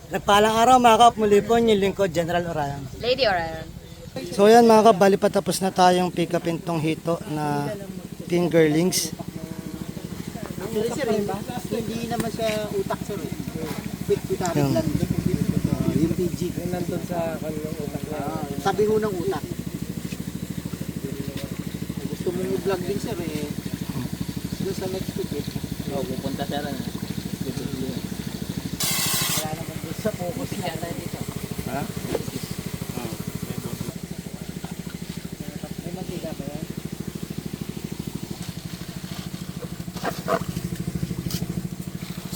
Nagpalang araw mga kap, muli po yung lingkod General Orayan. Lady Orion. So yan mga kap, bali patapos na tayong pick up tong hito na fingerlings. Actually sir, hindi naman siya utak sir. Quick Yun. lang. Yung PG. Yung nandun sa kanyang utak na. Tabi ho ng utak. Gusto mong i-vlog din sir eh. Doon sa next week eh. Oo, pupunta siya rin. Wala naman doon sa focus na tayo dito. Ha? May mantika ba yan?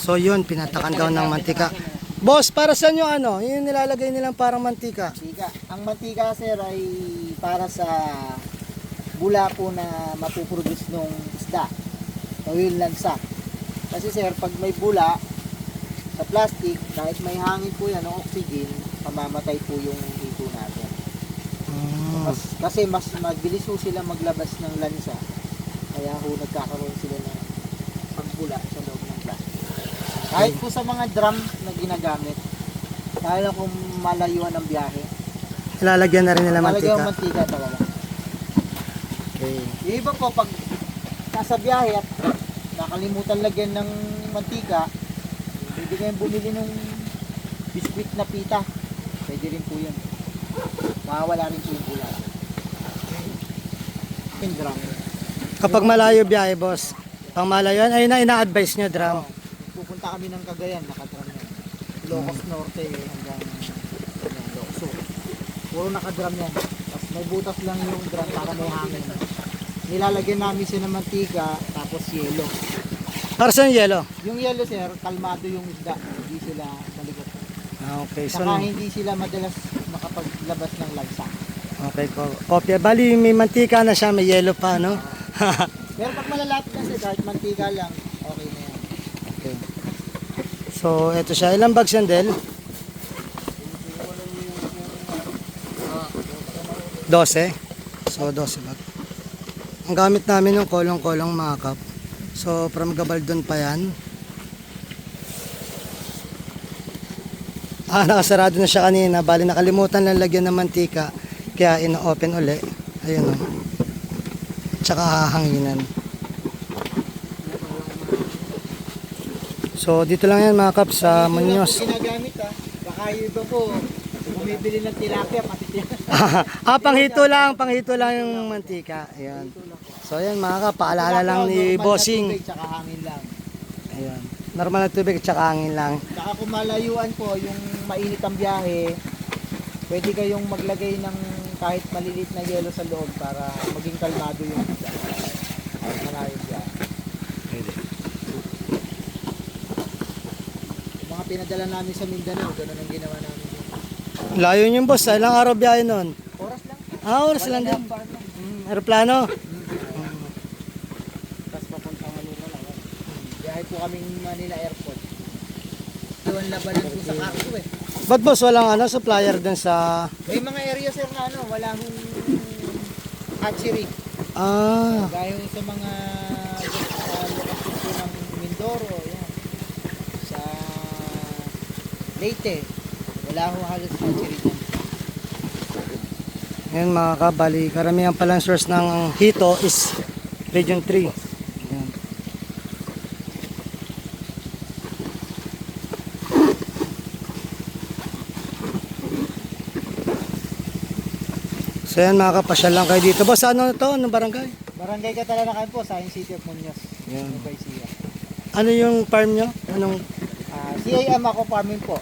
So yun, pinatakan daw ng mantika. Boss, para saan yung ano? Yung nilalagay nilang parang mantika. Mantika. Ang mantika sir ay para sa bula po na mapuproduce ng isda. O yung lansa. Kasi sir, pag may bula sa plastic, kahit may hangin po yan ng oxygen, mamamatay po yung hito natin. Kasi mas mabilis po sila maglabas ng lansa. Kaya ho nagkakaroon sila ng pagbula sa loob ng plastic. Kahit po sa mga drum na ginagamit, lalo kung malayuan ang biyahe, Ilalagyan na rin nila talagang mantika. mantika talaga. Okay. Yung iba po, pag nasa biyahe at nakalimutan lagyan ng mantika, pwede kayong bumili ng biskwit na pita. Pwede rin po yun. Mawawala rin po yung bula. Yung drum. Kapag malayo biyahe, boss, pang malayo yan, ayun na ina-advise nyo, drum. Pupunta kami ng Cagayan, nakadrum yan. Ilocos Norte hanggang Ilocos Sur. Puro nakadrum yan. Tapos may butas lang yung drum para may hangin. Nilalagyan namin siya ng mantika, tapos yelo. Para saan yung yelo? Yung yelo sir, kalmado yung isda. Hindi sila maligot. Okay, so Saka hindi sila madalas makapaglabas ng lansa. okay, kopya. Bali, may mantika na siya, may yelo pa, no? Pero pag malalapit na sir, kahit mantika lang, okay na yan. Okay. So, eto siya. Ilang bags yan, Del? 12. So, 12 bag. Ang gamit namin yung kolong-kolong mga kap. So, from Gabaldon pa yan. Nakasarado na siya kanina. Bali, nakalimutan lang lagyan ng mantika. Kaya, ino-open uli. Ayun o. Tsaka hahanginan. So, dito lang yan mga kap sa Muñoz. Ito lang po ginagamit Baka yung iba po, bumibili ng tilapia, pati Panghito lang yung mantika. Ayan. So ayan mga ka, paalala lang ni Bossing. Tsaka hangin lang. Ayan. Normal na tubig at hangin lang. Tsaka kung malayuan po, yung mainit ang biyahe, pwede kayong maglagay ng kahit malilit na yelo sa loob para maging kalmado yung isda. Kahit malayo biyahe. Yung mga pinadala namin sa Mindanao, gano'n ang ginawa namin. Layo yung boss, ilang araw biyahe nun? Oras lang. Oras lang din. Aeroplano. Tapos papuntang Manila lang. Biyahe po kaming Manila Airport. Doon labanan po sa Cargo eh. Ba't boss walang supplier dun sa... May mga area sir na wala hong hatchery. Gaya sa mga lokasyon po ng Mindoro, yan. Sa Leyte, wala hong halos hatchery dyan. Ngayon mga ka, bali karamihan palang source ng hito is Region 3. Ayan. So yan mga kapasyal lang kayo dito. Boss, ano to? Anong barangay? Barangay Catalanacan po, Science City of Muñoz. Yan. By Sia. Ano yung farm nyo? Anong... CIM ako farming po.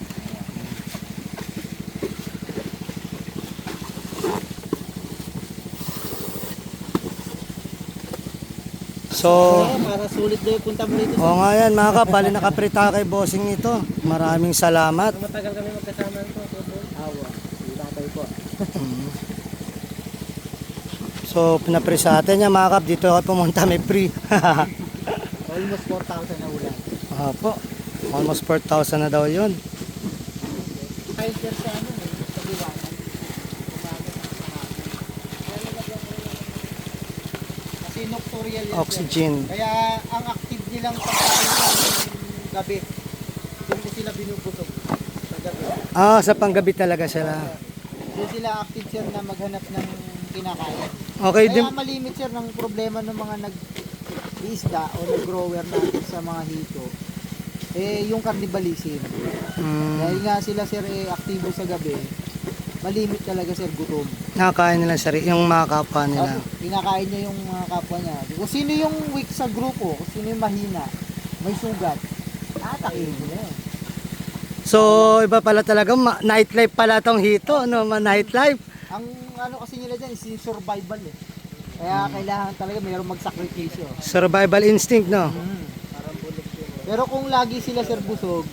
So... Para sulit daw yung punta mo rito. Oo nga yan mga kap, bali nakaprita kay bossing ito. Maraming salamat. Matagal kami magkasama nito. Awa, tatay po. So pinapre sa atin yan mga kap, dito ako pumunta may free. Almost 4,000 na ulan. Po, almost 4,000 na daw yun. Kahit sir sa sa liwanag. Kasi nocturnal yan. Oxygen. Sir. Kaya ang active nilang pagkain ng gabi. Doon ko sila binubusog sa gabi. Ah, sa panggabi talaga sila. Doon sila active sir na maghanap ng kinakain. Okay din. Kaya malimit sir ng problema ng mga nag-iisda o nag-grower natin sa mga hito. Yung cannibalism. Dahil nga sila sir aktibo sa gabi, malimit talaga sir gutom. Nakakain nila yung mga kapwa nila. Kinakain niya yung mga kapwa niya. Kung sino yung weak sa grupo, kung sino yung mahina, may sugat, atakin nila yun. So, iba pala talaga, nightlife pala tong hito, no? Nightlife. Ang ano kasi nila dyan is yung survival eh. Kaya kailangan talaga mayroong magsakripisyo. Survival instinct, no? Pero kung lagi sila sir busog,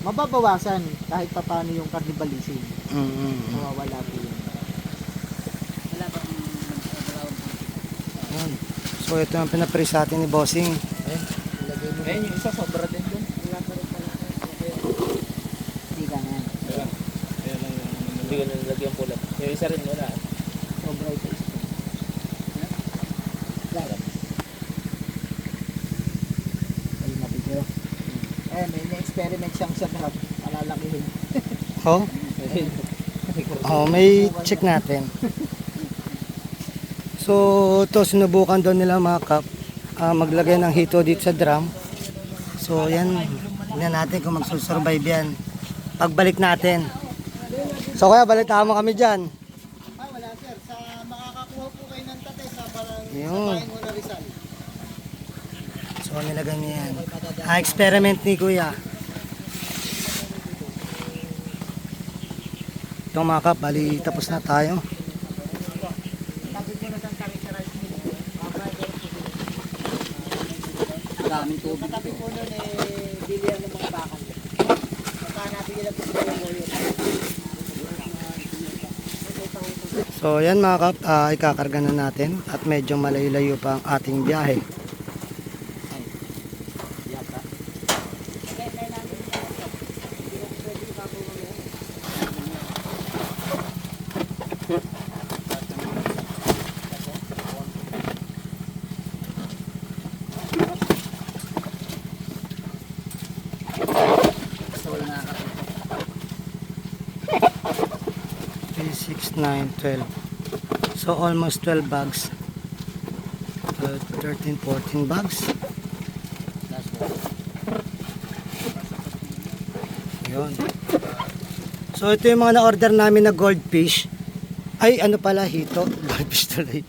mababawasan kahit paano yung cannibalism. Mawawala po yun. Ayan. So, ito ang pinapre sa atin ni Bossing. Ilagay mo. Ayun, yung isa sobra din dun. Hindi ka na. Kaya lang yung hindi ko nalagyan pula. Yung isa rin wala. Sobra ito. Ay, mapigil. May na-experiment siyang sa drop. Palalakihin. Oh? Oh, may check natin. So, ito sinubukan daw nila mga kap, maglagay ng hito dito sa drum. So, yan. Tingnan natin kung magsusurvive yan. Pagbalik natin. So, kaya balitaan mo kami dyan. Wala sir. Sa makakakuha po kayo ng tate sa parang Yun. sa Mona Rizal. So, nilagay niya yan. Experiment ni Kuya. Ito mga kap, bali tapos na tayo. Tabi ko na sa characterize nila. Daming tubig. Katabi po nun bilihan ng mga bakal. Saka nabigyan po sila yung oil. So, yan mga kap, ikakarga na natin at medyo malayo-layo pa ang ating biyahe. Three, 6, 9, 12. So almost 12 bags. 13, 14 bags. Yun. So ito yung mga na-order namin na goldfish. Ay, ano pala, hito. Goldfish tuloy.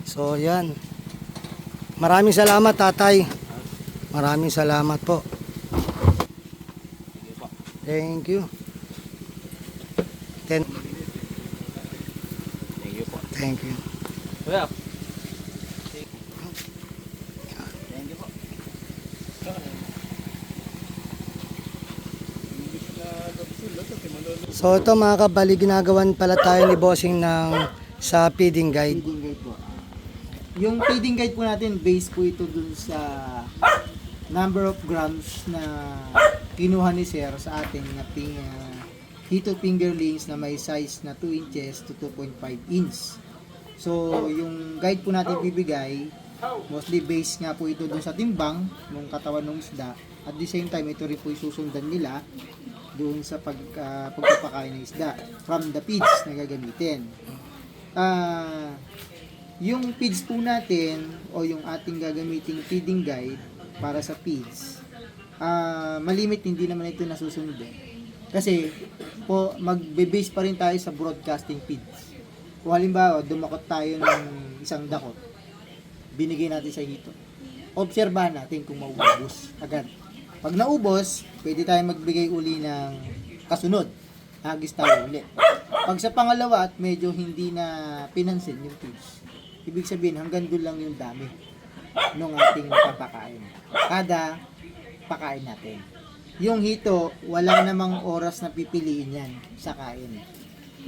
So yan. Maraming salamat tatay. Maraming salamat po. Thank you. Thank you po. Thank you. Kuya. Thank you po. So ito mga kabali, ginagawan pala tayo ni Bossing ng sa feeding guide. Feeding guide po. Yung feeding guide po natin, base po ito dun sa number of grams na kinuha ni Sir sa ating na hito fingerlings na may size na 2 inches to 2.5 inch. So, yung guide po natin bibigay, mostly based nga po ito dun sa timbang ng katawan ng isda. At the same time, ito rin po isusundan nila doon sa pagpapakain ng isda from the feeds na gagamitin. Yung feeds po natin o yung ating gagamiting feeding guide para sa feeds, malimit hindi naman ito nasusunod kasi po magbe-base pa rin tayo sa broadcasting feeds. Kung halimbawa dumakot tayo ng isang dakot, binigay natin sa hito, obserbahan natin kung maubos agad. Pag naubos, pwede tayo magbigay uli ng kasunod. Hagis tayo uli. Pag sa pangalawa at medyo hindi na pinansin yung feeds, ibig sabihin hanggang doon lang yung dami ng ating papakain. Kada pakain natin. Yung hito, wala namang oras na pipiliin yan sa kain.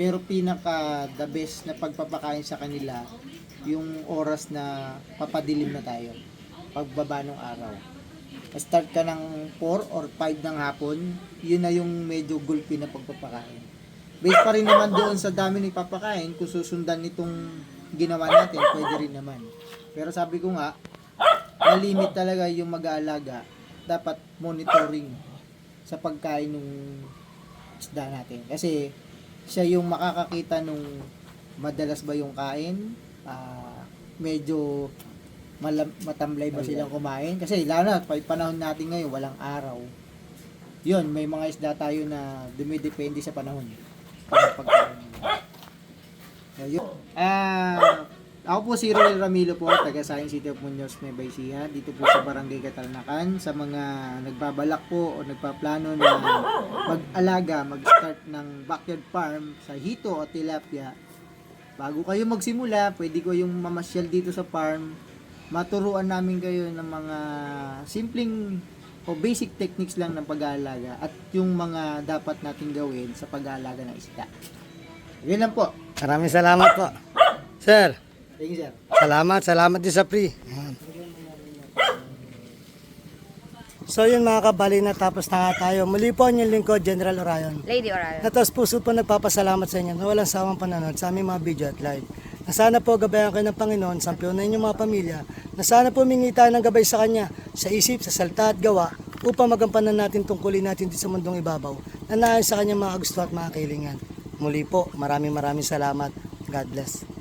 Pero pinaka the best na pagpapakain sa kanila, yung oras na papadilim na tayo. Pagbaba ng araw. Start ka ng 4 or 5 ng hapon, yun na yung medyo gulpi na pagpapakain. Based pa rin naman doon sa dami ng ipapakain, kung susundan itong ginawa natin, pwede rin naman. Pero sabi ko nga, malimit talaga yung mag-aalaga. Dapat monitoring sa pagkain ng isda natin. Kasi siya yung makakakita nung madalas ba yung kain, medyo matamlay ba silang kumain. Kasi lalo na, panahon natin ngayon, walang araw. Yun, may mga isda tayo na dumidepende sa panahon. Pagkain nila. So, yun. Ako po si Roel Ramilo po, taga Science City of Muñoz, Nueva Ecija, dito po sa Barangay Katalnakan. Sa mga nagbabalak po o nagpaplano na mag-alaga, mag-start ng backyard farm sa hito o tilapia, bago kayo magsimula, pwede ko yung mamasyal dito sa farm, maturuan namin kayo ng mga simpleng o basic techniques lang ng pag-aalaga at yung mga dapat natin gawin sa pag-aalaga ng isda. Yun lang po. Maraming salamat po. Sir, Thank you, sir. salamat din sa free. Ayan. So yun mga kabali, na tapos na nga tayo. Muli po ang inyong lingkod, General Orion. Lady Orion. Natas puso po nagpapasalamat sa inyo na walang sawang panonood sa aming mga video at live. Na sana po gabayan kayo ng Panginoon, sampiyon na inyong mga pamilya, na sana po humingi tayo ng gabay sa Kanya, sa isip, sa salta at gawa, upang magampanan natin tungkulin natin dito sa mundong ibabaw, na naayon sa Kanyang mga gusto at mga kailingan. Muli po, maraming salamat. God bless.